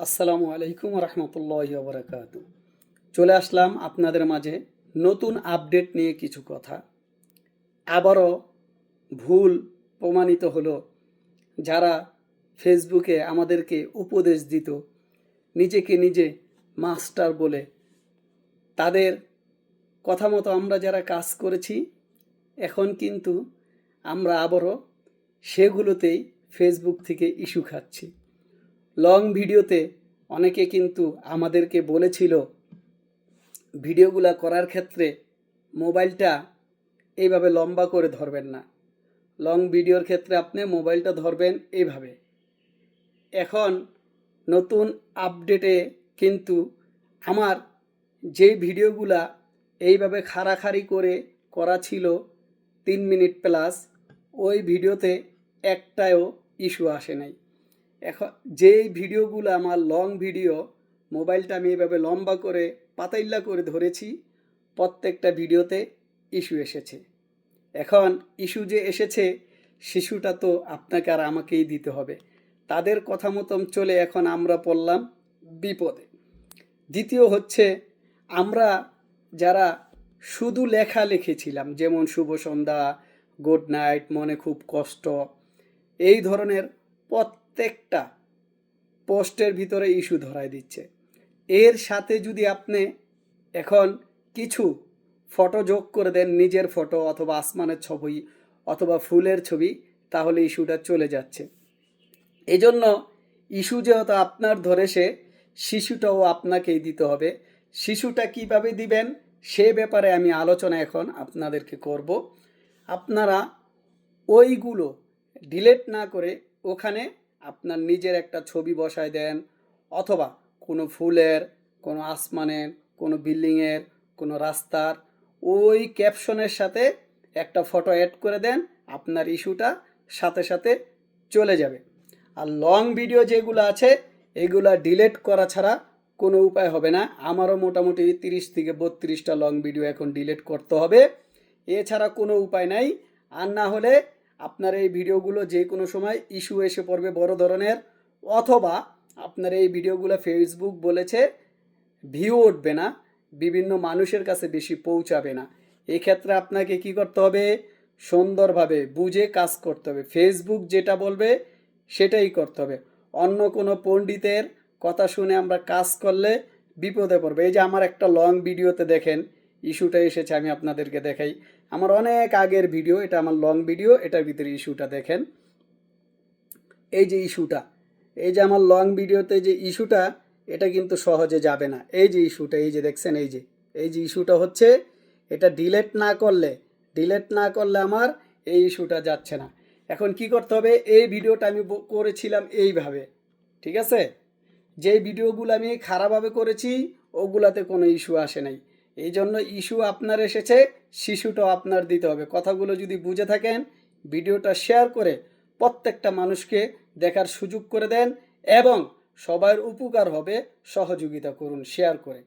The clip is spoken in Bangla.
আসসালামু আলাইকুম রহমতুল্লাহি ওবরাকাতু। চলে আসলাম আপনাদের মাঝে নতুন আপডেট নিয়ে কিছু কথা। আবারও ভুল প্রমাণিত হলো। যারা ফেসবুকে আমাদেরকে উপদেশ দিত, নিজেকে নিজে মাস্টার বলে, তাদের কথা মতো আমরা যারা কাজ করেছি, এখন কিন্তু আমরা আবারও সেগুলোতেই ফেসবুক থেকে ইস্যু খাচ্ছি। লং ভিডিওতে অনেকে কিন্তু আমাদেরকে বলেছিল ভিডিওগুলা করার ক্ষেত্রে মোবাইলটা এইভাবে লম্বা করে ধরবেন না, লং ভিডিওর ক্ষেত্রে আপনি মোবাইলটা ধরবেন এইভাবে। এখন নতুন আপডেটে কিন্তু আমার যেই ভিডিওগুলা এইভাবে খাড়াখাড়ি করে করা ছিল 3 মিনিট প্লাস, ওই ভিডিওতে একটাও ইস্যু আসে নাই। এখন যেই ভিডিওগুলো আমার লং ভিডিও, মোবাইলটা আমি এভাবে লম্বা করে পাতাইল্লা করে ধরেছি, প্রত্যেকটা ভিডিওতে ইস্যু এসেছে। এখন ইস্যু যে এসেছে, শিশুটা তো আপনাকে আর আমাকেই দিতে হবে। তাদের কথা মতন চলে এখন আমরা পড়লাম বিপদে। দ্বিতীয় হচ্ছে, আমরা যারা শুধু লেখা লিখেছিলাম, যেমন শুভ সন্ধ্যা, গুড নাইট, মনে খুব কষ্ট, এই ধরনের প্রত্যেকটা পোস্টের ভিতরে ইস্যু ধরায় দিচ্ছে। এর সাথে যদি আপনি এখন কিছু ফটো যোগ করে দেন, নিজের ফটো অথবা আসমানের ছবি অথবা ফুলের ছবি, তাহলে ইস্যুটা চলে যাচ্ছে। এই জন্য ইস্যু যেহেতু আপনার ধরেছে, শিশুটাও আপনাকেই দিতে হবে। শিশুটা কিভাবে দিবেন সে ব্যাপারে আমি আলোচনা এখন আপনাদেরকে করব। আপনারা ওইগুলো ডিলেট না করে ওখানে আপনার নিজের একটা ছবি বসায় দেন, অথবা কোনো ফুলের, কোনো আসমানের, কোনো বিল্ডিংয়ের, কোনো রাস্তার ওই ক্যাপশনের সাথে একটা ফটো অ্যাড করে দেন, আপনার ইস্যুটা সাথে সাথে চলে যাবে। আর লং ভিডিও যেগুলো আছে এগুলা ডিলেট করা ছাড়া কোনো উপায় হবে না। আমারও মোটামুটি 30 থেকে 32টা লং ভিডিও এখন ডিলেট করতে হবে, এছাড়া কোনো উপায় নাই। আর না হলে আপনার এই ভিডিওগুলো যে কোনো সময় ইস্যু এসে পড়বে বড় ধরনের, অথবা আপনার এই ভিডিওগুলো ফেসবুক বলেছে ভিউ উঠবে না, বিভিন্ন মানুষের কাছে বেশি পৌঁছাবে না। এই ক্ষেত্রে আপনাকে কি করতে হবে? সুন্দরভাবে বুঝে কাজ করতে হবে। ফেসবুক যেটা বলবে সেটাই করতে হবে। অন্য কোনো পণ্ডিতের কথা শুনে আমরা কাজ করলে বিপদে পড়বে। এই যে আমার একটা লং ভিডিওতে দেখেন ইস্যুটা এসেছে, আমি আপনাদেরকে দেখাই। আমার অনেক আগের ভিডিও, এটা আমার লং ভিডিও, এটার ভিতরে ইস্যুটা দেখেন। এই যে ইস্যুটা, এই যে আমার লং ভিডিওতে যে ইস্যুটা, এটা কিন্তু সহজে যাবে না। এই যে ইস্যুটা, এই যে দেখছেন, এই যে ইস্যুটা হচ্ছে, এটা ডিলেট না করলে আমার এই ইস্যুটা যাচ্ছে না। এখন কি করতে হবে? এই ভিডিওটা আমি করেছিলাম এইভাবে, ঠিক আছে? যেই ভিডিওগুলো আমি খারাপভাবে করেছি ওগুলাতে কোনো ইস্যু আসে নাই। এই জন্য ইস্যু আপনার এসেছে, শিশুটাও আপনার দিতে হবে। কথাগুলো যদি বুঝে থাকেন, ভিডিওটা শেয়ার করে প্রত্যেকটা মানুষকে দেখার সুযোগ করে দেন, এবং সবার উপকার হবে, সহযোগিতা করুন শেয়ার করে।